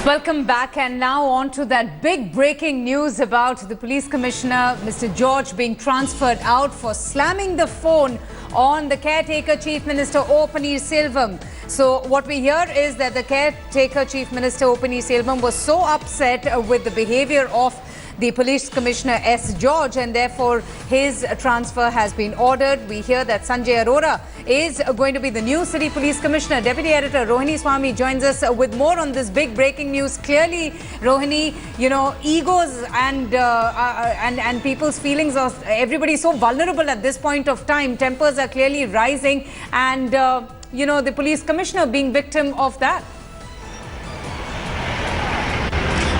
Welcome back, and now on to that big breaking news about the police commissioner, Mr. George, being transferred out for slamming the phone on the caretaker Chief Minister O. Paneerselvam. So what we hear is that the caretaker Chief Minister O. Paneerselvam was so upset with the behavior of the police commissioner S. George, and therefore his transfer has been ordered. We hear that Sanjay Arora is going to be the new city police commissioner. Deputy editor Rohini Swami joins us with more on this big breaking news. Clearly, Rohini, egos and people's feelings of everybody so vulnerable at this point of time. Tempers are clearly rising, and the police commissioner being victim of that.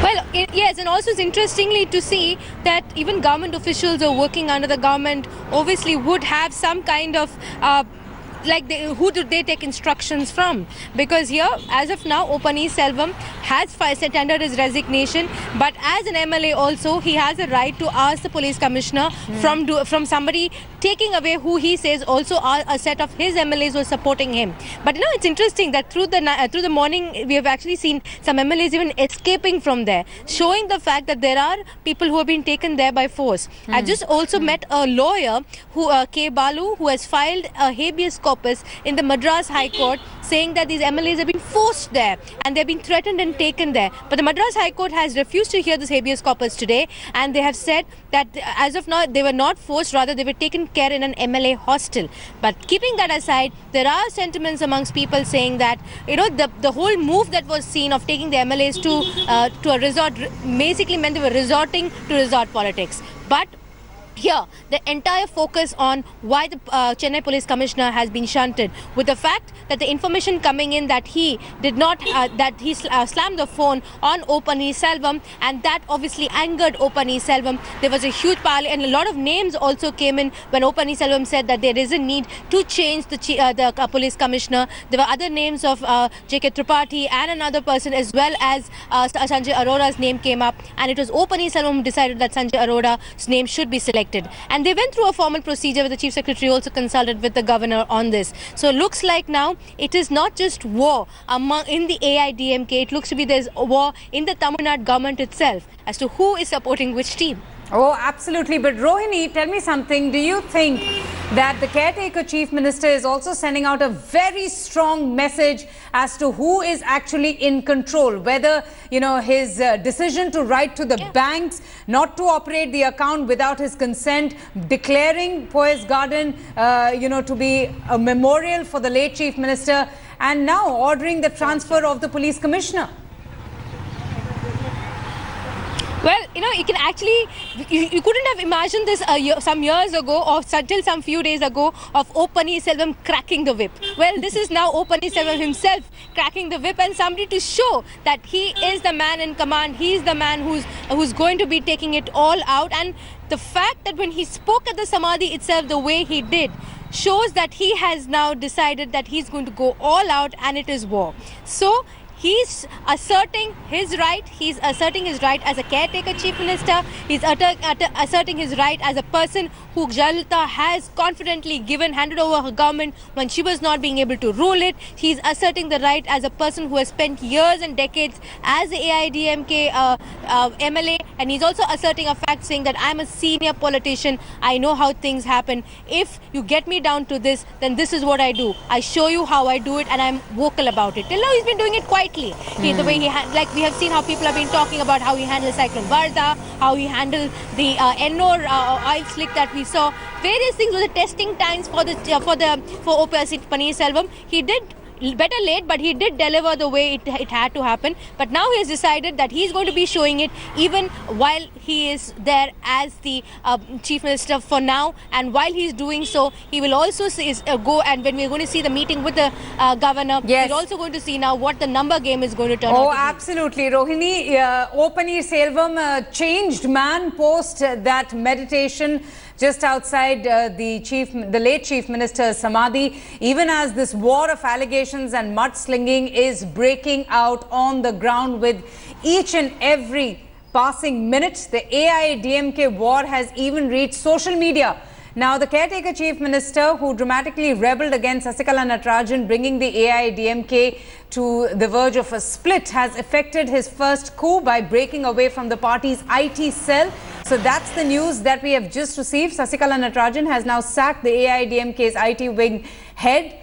Well, yes, and also it's interestingly to see that even government officials are working under the government obviously would have some kind of who do they take instructions from? Because here, as of now, O. Paneerselvam has tendered his resignation, but as an MLA also, he has a right to ask the police commissioner from somebody taking away who he says also are a set of his MLAs who are supporting him. But it's interesting that through the morning, we have actually seen some MLAs even escaping from there, showing the fact that there are people who have been taken there by force. I just also met a lawyer, K. Balu, who has filed a habeas corpus in the Madras High Court, saying that these MLAs have been forced there and they've been threatened and taken there. But the Madras High Court has refused to hear this habeas corpus today, and they have said that as of now they were not forced, rather they were taken care in an MLA hostel. But keeping that aside, there are sentiments amongst people saying that the whole move that was seen of taking the MLAs to a resort basically meant they were resorting to resort politics. But here, the entire focus on why the Chennai Police Commissioner has been shunted, with the fact that the information coming in that he did not, slammed the phone on O. Paneerselvam, and that obviously angered O. Paneerselvam. There was a huge pile, and a lot of names also came in when O. Paneerselvam said that there is a need to change the police commissioner. There were other names of J.K. Tripathi and another person, as well as Sanjay Arora's name came up, and it was O. Paneerselvam who decided that Sanjay Arora's name should be selected. And they went through a formal procedure where the Chief Secretary also consulted with the governor on this. So it looks like now it is not just war in the AIDMK, it looks to be there's a war in the Tamil Nadu government itself as to who is supporting which team. Oh, absolutely. But Rohini, tell me something. Do you think that the caretaker chief minister is also sending out a very strong message as to who is actually in control? Whether, his decision to write to the banks not to operate the account without his consent, declaring Paves Garden, to be a memorial for the late chief minister, and now ordering the transfer of the police commissioner. Well, you can actually, you couldn't have imagined this some years ago or until some few days ago of O. Paneerselvam cracking the whip. Well, this is now O. Paneerselvam himself cracking the whip, and somebody to show that he is the man in command. He is the man who's going to be taking it all out. And the fact that when he spoke at the Samadhi itself the way he did shows that he has now decided that he's going to go all out, and it is war. So he's asserting his right. He's asserting his right as a caretaker chief minister. He's asserting his right as a person who Jayalalitha has confidently handed over her government when she was not being able to rule it. He's asserting the right as a person who has spent years and decades as the AIDMK MLA, and he's also asserting a fact saying that I'm a senior politician. I know how things happen. If you get me down to this, then this is what I do. I show you how I do it, and I'm vocal about it. Till now, he's been doing it quietly. The way like we have seen how people have been talking about how he handled Cyclone Varda, how he handled the Ennore oil slick that we saw. Various things were the testing times for O. Paneerselvam. He did better late, but he did deliver the way it had to happen. But now he has decided that he's going to be showing it even while he is there as the chief minister for now. And while he's doing so, he will also go, and when we're going to see the meeting with the governor, we're also going to see now what the number game is going to turn out to be. Absolutely. Rohini, O. Paneerselvam, changed man post that meditation just outside the late chief minister's Samadhi, even as this war of allegations and mudslinging is breaking out on the ground with each and every passing minute. The AIDMK war has even reached social media. Now, the caretaker chief minister who dramatically rebelled against Sasikala Natarajan, bringing the AIDMK to the verge of a split, has effected his first coup by breaking away from the party's IT cell. So that's the news that we have just received. Sasikala Natarajan has now sacked the AIDMK's IT wing head,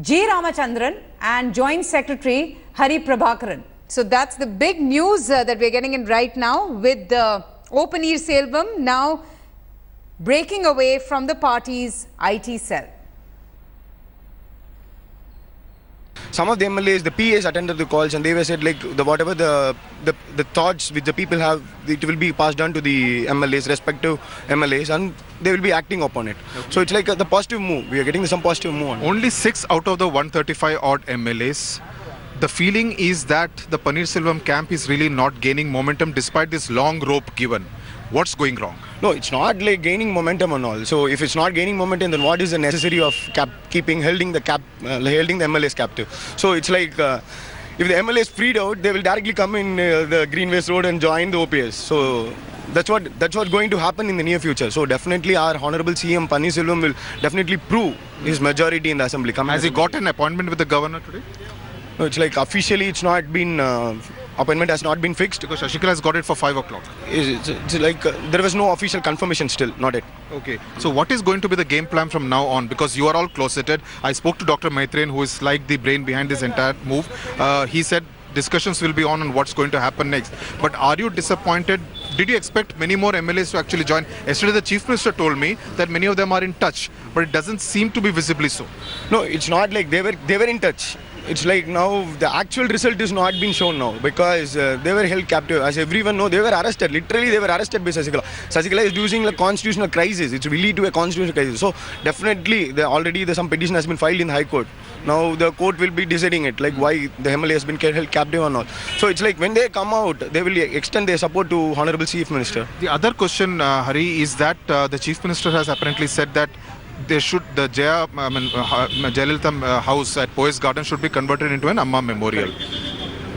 G. Ramachandran, and Joint Secretary Hari Prabhakaran. So that's the big news that we're getting in right now, with the O. Selvam now breaking away from the party's IT cell. Some of the MLAs, the PAs attended the calls and they were said like whatever the thoughts which the people have, it will be passed on to the MLAs, respective MLAs, and they will be acting upon it. Okay. So it's like the positive move. We are getting some positive move on. Only 6 out of the 135 odd MLAs. The feeling is that the Paneerselvam camp is really not gaining momentum despite this long rope given. What's going wrong? No, it's not like gaining momentum and all. So if it's not gaining momentum, then what is the necessity of holding the MLAs captive? So it's like if the MLA is freed out, they will directly come in the Greenways Road and join the OPS. So that's what's going to happen in the near future. So definitely our Honorable CM Paneerselvam will definitely prove his majority in the Assembly. Has he got an appointment with the governor today? No, it's like officially it's not been, appointment has not been fixed. Because Shashikala has got it for 5 o'clock. It's like there was no official confirmation still, not yet. Okay. So what is going to be the game plan from now on? Because you are all closeted. I spoke to Dr. Maitreyan, who is like the brain behind this entire move. He said discussions will be on what's going to happen next. But are you disappointed? Did you expect many more MLAs to actually join? Yesterday the Chief Minister told me that many of them are in touch, but it doesn't seem to be visibly so. No, it's not like they were in touch. It's like now the actual result is not been shown now because they were held captive. As everyone knows, they were arrested. Literally, they were arrested by Sasikala. Sasikala is using a constitutional crisis. It will lead to a constitutional crisis. So definitely, already some petition has been filed in the High Court. Now the court will be deciding it, like why the MLA has been held captive or not. So it's like when they come out, they will extend their support to Honorable Chief Minister. The other question, Hari, is that the Chief Minister has apparently said that the Jayalalitha house at Poets Garden should be converted into an Amma memorial.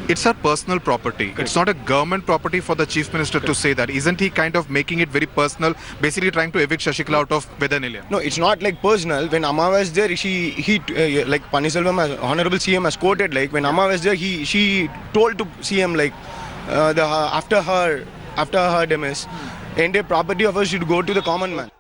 It's her personal property. It's not a government property for the Chief Minister to say that. Isn't he kind of making it very personal, basically trying to evict Shashikala out of Vedanilya? No, it's not like personal. When Amma was there, like Paneerselvam, Honorable CM has quoted, like when Amma was there, she told to CM like after her demise, and the property of her should go to the common man.